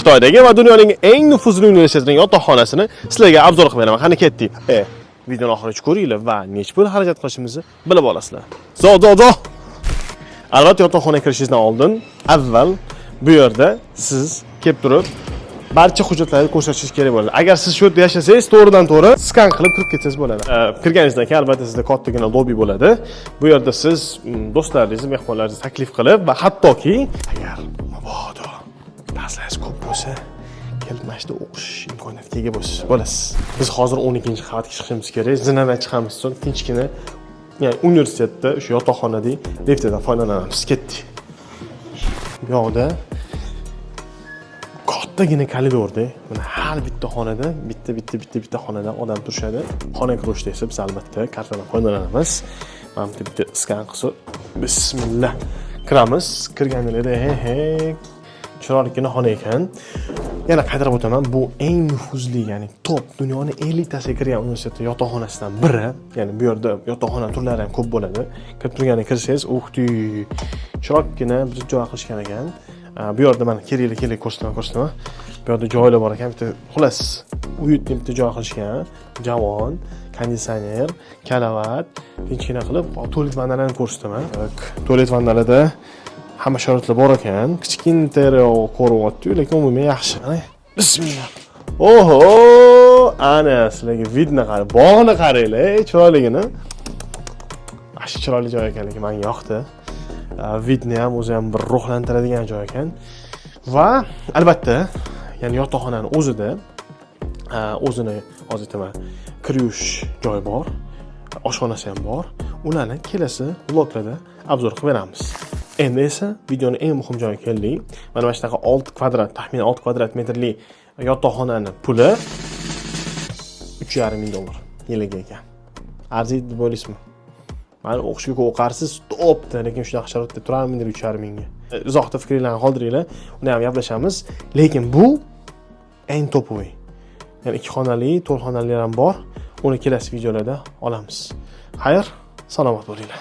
Xitoydagi va dunyoning eng nufuzli universitetining yotoqxonasini sizlarga obzor qilib beraman. Qani ketdik. Videoni oxirigacha ko'ringlar va nechta pul xarajat qilishimizni bilib olasizlar. Zo. Albatta yotoqxonaga kirishingizdan oldin avval bu yerda siz kelib turib barcha hujjatlarni ko'rsatishingiz kerak bo'ladi. Agar siz shu yerda yashasangiz, to'g'ridan-to'g'ri skan qilib kirib ketsangiz bo'ladi. Kirganingizdan keyin albatta sizda kattagina lobby bo'ladi. Bu yerda siz do'stlaringizni, mehmonlaringizni taklif qilib va hattoki agar mabodo darslaringiz ko'p bo'lsa, kelib mana shunda o'qish imkoniyatiga ega bo'lasiz. Biz hozir 12-qavatga chiqishimiz kerak. Zinadan chiqamiz so'ng tinchgina, ya'ni universitetda o'sha yotoqxonadagi liftdan foydalanamiz. Ketdik. Bu yoqda kattagina koridorda, mana har bitta xonada, bitta xonada odam turishadi. Xonaga kirishda esa biz albatta kartadan foydalanamiz. Mana bitta skan qilib, bismillah kiramiz. Kirganingizda chiroyligina xona ekan. Yana qaytarib o'taman, bu eng nufuzli, ya'ni top dunyoning elitasiga kirgan universitet yotoqxonasidan biri. Ya'ni bu yerda yotoqxona turlari ham ko'p bo'ladi. Kirib turganda kirsangiz, chiroyligina biz joy qilishgan ekan. Bu yerda mana kerak ko'rsataman. Bu yerda joylar bor ekan. Bitta xullas uyutli bitta joy qilishgan. Javon, konditsioner, kalavat, tinchgina qilib tualet vannalarni ko'rsataman. Tualet vannalarda hamma sharoitlar bor ekan. Kichkina interior ko'ryapti, lekin umuman yaxshi. Bismillah. Oho! Ana sizlarga vidni qarang, bog'ni qaranglar, chiroyligini. Ashi chiroyli joy ekanligi menga yoqdi. Vidni ham o'zi ham bir ruhlantiradigan joy ekan. Va albatta, ya'ni yotoqxonaning o'zida o'zini hozir aytaman, kirish joyi bor, oshxonasi ham bor. Ularni kelasi vloglarda obzor qilib beramiz. Endi esa videoning eng muhim joyiga keldik. Mana bu shunaqa 6 kvadrat, taxminan 6 kvadrat metrli yotoqxonani puli $3,500 yiliga ekan. Arziydi deb o'ylaysizmi? Mana o'qishga o'qarsiz, topdi, lekin shunaqa sharoitda turarmi deb 3,5 ga. Izohda fikringizni qoldiringlar, uni ham gaplashamiz. Lekin bu eng topoviy. Ya'ni 2 xonali, 4 xonali ham bor. Uni kelasi videolarda olamiz. Xayr, salomat bo'linglar.